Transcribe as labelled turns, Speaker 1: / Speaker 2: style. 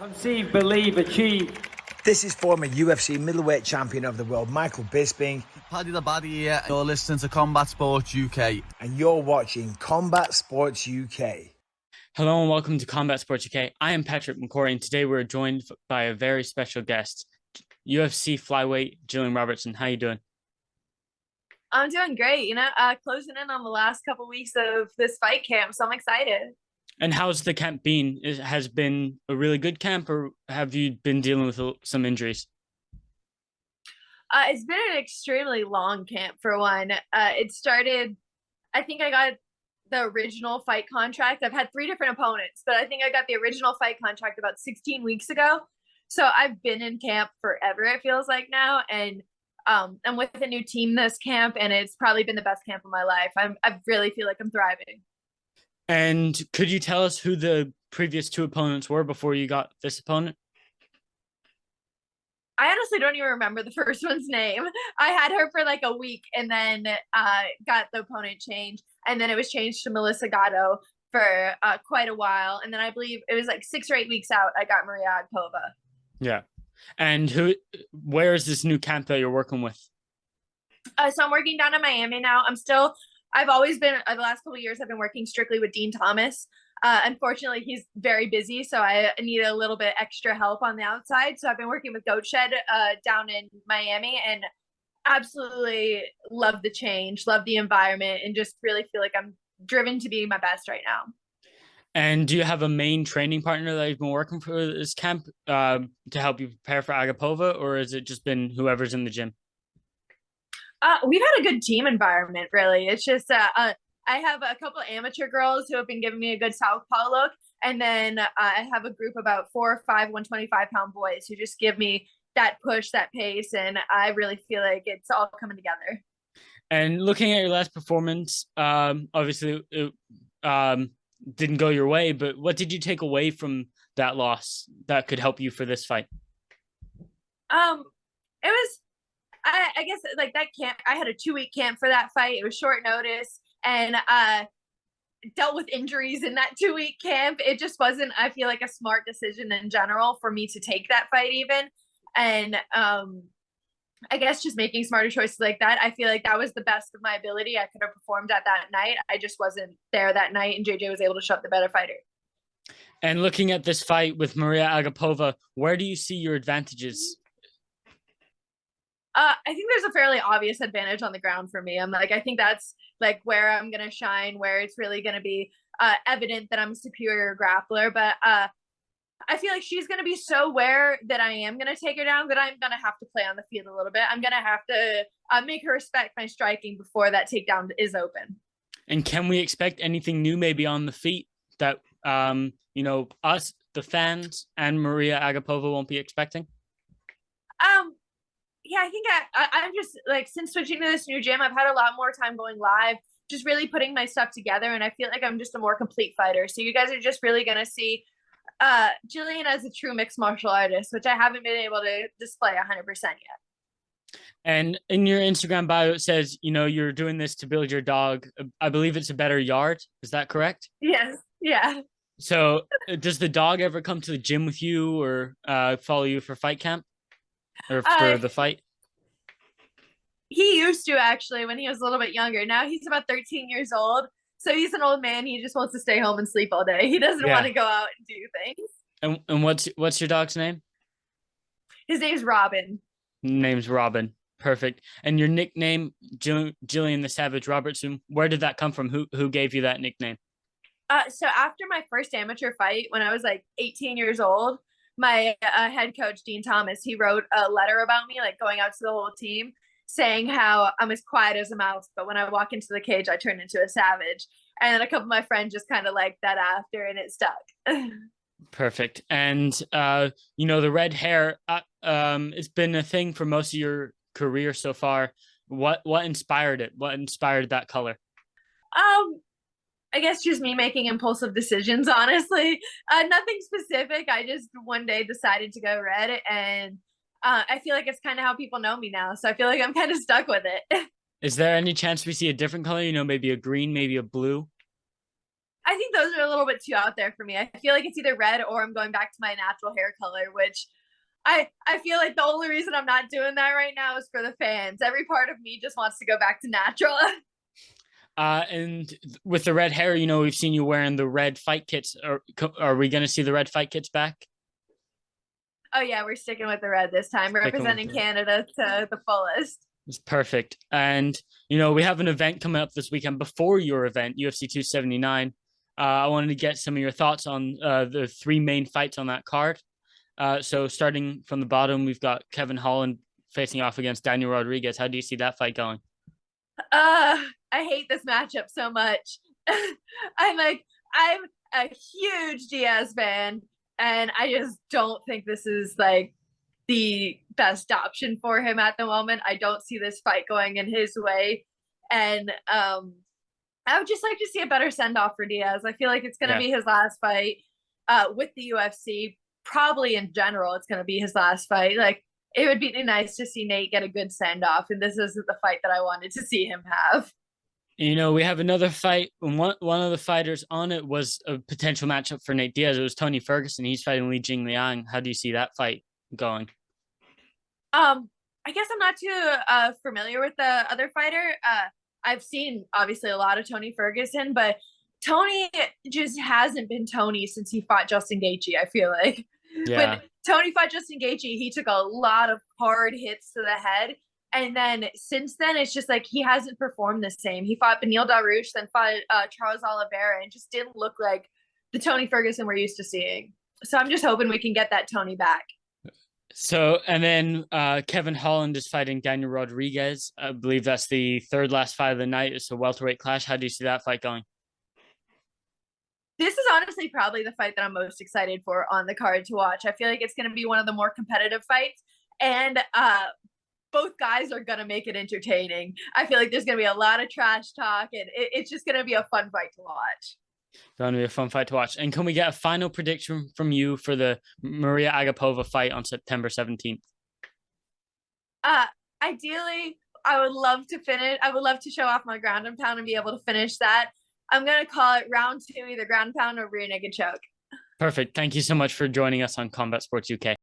Speaker 1: Conceive, believe, achieve.
Speaker 2: This is former UFC middleweight champion of the world, Michael Bisping.
Speaker 3: Paddy the Baddy here. You're listening to Combat Sports UK.
Speaker 2: And you're watching Combat Sports UK.
Speaker 4: Hello and welcome to Combat Sports UK. I am Patrick McCory, and today we're joined by a very special guest, UFC flyweight Gillian Robertson. How you doing?
Speaker 5: I'm doing great. Closing in on the last couple weeks of this fight camp, so I'm excited.
Speaker 4: And how's the camp been? Has it been a really good camp, or have you been dealing with some injuries?
Speaker 5: It's been an extremely long camp for one. It started, I think I got the original fight contract. I've had 3 different opponents, but I think I got the original fight contract about 16 weeks ago. So I've been in camp forever, it feels like now. And I'm with a new team this camp, and it's probably been the best camp of my life. I really feel like I'm thriving.
Speaker 4: And could you tell us who the previous 2 opponents were before you got this opponent?
Speaker 5: I honestly don't even remember the first one's name. I had her for like a week and then got the opponent changed. And then it was changed to Melissa Gatto for quite a while. And then I believe it was like 6 or 8 weeks out, I got Mariya Agapov.
Speaker 4: Yeah. And where is this new camp that you're working with?
Speaker 5: So I'm working down in Miami now. I've always been, the last couple of years, I've been working strictly with Dean Thomas. Unfortunately, he's very busy, so I need a little bit extra help on the outside. So I've been working with Goat Shed down in Miami, and absolutely love the change, love the environment, and just really feel like I'm driven to be my best right now.
Speaker 4: And do you have a main training partner that you've been working for this camp to help you prepare for Agapova, or has it just been whoever's in the gym?
Speaker 5: We've had a good team environment, really. It's just I have a couple of amateur girls who have been giving me a good southpaw look. And then I have a group about 4 or 5 125-pound boys who just give me that push, that pace. And I really feel like it's all coming together.
Speaker 4: And looking at your last performance, obviously it didn't go your way, but what did you take away from that loss that could help you for this fight?
Speaker 5: It was, I guess, like that camp, I had a 2-week camp for that fight. It was short notice, and dealt with injuries in that 2-week camp. It just wasn't, I feel like, a smart decision in general for me to take that fight even. And I guess just making smarter choices like that, I feel like that was the best of my ability I could have performed at that night. I just wasn't there that night, and JJ was able to show up the better fighter.
Speaker 4: And looking at this fight with Mariya Agapova, where do you see your advantages?
Speaker 5: I think there's a fairly obvious advantage on the ground for me. I think that's like where I'm going to shine, where it's really going to be evident that I'm a superior grappler. But I feel like she's going to be so aware that I am going to take her down that I'm going to have to play on the field a little bit. I'm going to have to make her respect my striking before that takedown is open. And
Speaker 4: can we expect anything new maybe on the feet that, us, the fans, and Mariya Agapova won't be expecting?
Speaker 5: Yeah, I think I'm just like, since switching to this new gym, I've had a lot more time going live, just really putting my stuff together. And I feel like I'm just a more complete fighter. So you guys are just really going to see Gillian as a true mixed martial artist, which I haven't been able to display 100% yet.
Speaker 4: And in your Instagram bio, it says, you're doing this to build your dog. I believe it's a better yard. Is that correct?
Speaker 5: Yes. Yeah.
Speaker 4: So does the dog ever come to the gym with you or follow you for fight camp? Or for the fight?
Speaker 5: He used to, actually, when he was a little bit younger. Now he's about 13 years old. So he's an old man. He just wants to stay home and sleep all day. He doesn't want to go out and do things.
Speaker 4: And what's your dog's name?
Speaker 5: His name's Robin.
Speaker 4: Name's Robin. Perfect. And your nickname, Gillian the Savage Robertson, where did that come from? Who gave you that nickname?
Speaker 5: So after my first amateur fight, when I was like 18 years old, my head coach, Dean Thomas, he wrote a letter about me, like going out to the whole team, saying how I'm as quiet as a mouse, but when I walk into the cage, I turn into a savage. And then a couple of my friends just kind of liked that after, and it stuck.
Speaker 4: Perfect. And, the red hair, it's been a thing for most of your career so far. What inspired it? What inspired that color?
Speaker 5: I guess just me making impulsive decisions, honestly. Nothing specific. I just one day decided to go red, and I feel like it's kind of how people know me now. So I feel like I'm kind of stuck with it.
Speaker 4: Is there any chance we see a different color? Maybe a green, maybe a blue?
Speaker 5: I think those are a little bit too out there for me. I feel like it's either red or I'm going back to my natural hair color, which I feel like the only reason I'm not doing that right now is for the fans. Every part of me just wants to go back to natural.
Speaker 4: And with the red hair, we've seen you wearing the red fight kits. Are we going to see the red fight kits back?
Speaker 5: Oh yeah, we're sticking with the red this time, representing Canada to the fullest.
Speaker 4: It's perfect. And, we have an event coming up this weekend before your event, UFC 279. I wanted to get some of your thoughts on the three main fights on that card. So starting from the bottom, we've got Kevin Holland facing off against Daniel Rodriguez. How do you see that fight going?
Speaker 5: I hate this matchup so much. I'm a huge Diaz fan, and I just don't think this is like the best option for him at the moment. I don't see this fight going in his way, and I would just like to see a better send off for Diaz. I feel like it's going to be his last fight with the UFC. Probably in general, it's going to be his last fight. Like, it would be nice to see Nate get a good send off, and this isn't the fight that I wanted to see him have.
Speaker 4: We have another fight. One of the fighters on it was a potential matchup for Nate Diaz. It was Tony Ferguson. He's fighting Li Jingliang. How do you see that fight going?
Speaker 5: I guess I'm not too familiar with the other fighter. I've seen obviously a lot of Tony Ferguson, but Tony just hasn't been Tony since he fought Justin Gaethje. I feel like when Tony fought Justin Gaethje, he took a lot of hard hits to the head. And then since then, it's just like he hasn't performed the same. He fought Beneil Dariush, then fought Charles Oliveira, and just didn't look like the Tony Ferguson we're used to seeing. So I'm just hoping we can get that Tony back.
Speaker 4: So, and then Kevin Holland is fighting Daniel Rodriguez. I believe that's the third last fight of the night. It's a welterweight clash. How do you see that fight going?
Speaker 5: This is honestly probably the fight that I'm most excited for on the card to watch. I feel like it's going to be one of the more competitive fights, and both guys are going to make it entertaining. I feel like there's going to be a lot of trash talk, and it's just going to be a fun fight to watch.
Speaker 4: Going to be a fun fight to watch. And can we get a final prediction from you for the Mariya Agapova fight on September 17th?
Speaker 5: Ideally, I would love to show off my ground and pound and be able to finish that. I'm going to call it round 2, either ground pound or rear naked choke.
Speaker 4: Perfect. Thank you so much for joining us on Combat Sports UK.